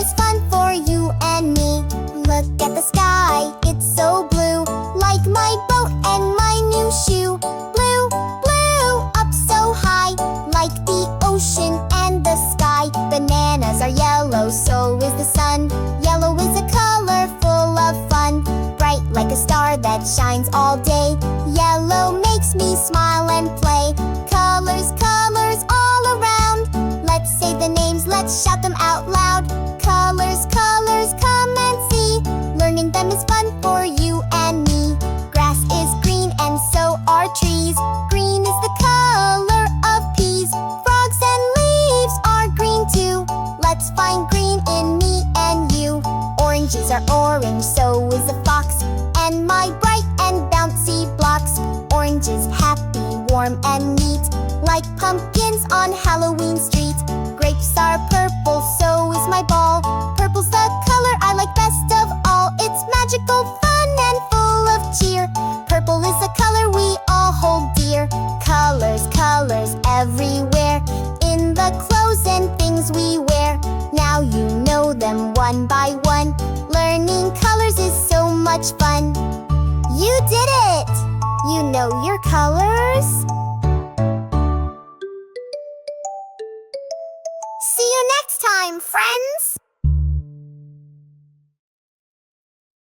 is fun for you and me. Look at the sky, it's so blue, like my boat and my new shoe. Blue, blue, up so high, like the ocean and the sky. Bananas are yellow, so is the sun. Yellow is a color full of fun, bright like a star that shines all day. Yellow makes me smile and play. Colors, colors all around. Let's say the names, let's shout them out loud. Colors, colors, come and see. Learning them is fun for you and me. Grass is green and so are trees. Green is the color of peas. Frogs and leaves are green too. Let's find green in me and you. Oranges are orange, so is a fox, and my bright and bouncy blocks. Oranges happy, warm and neat, like pumpkins on Halloween Street. Grapes are purple, so is my ball. Purple's the color I like best of all. It's magical, fun, and full of cheer. Purple is the color we all hold dear. Colors, colors everywhere, in the clothes and things we wear. Now you know them one by one. Learning colors is so much fun. You did it! You know your colors. See you next time, friends!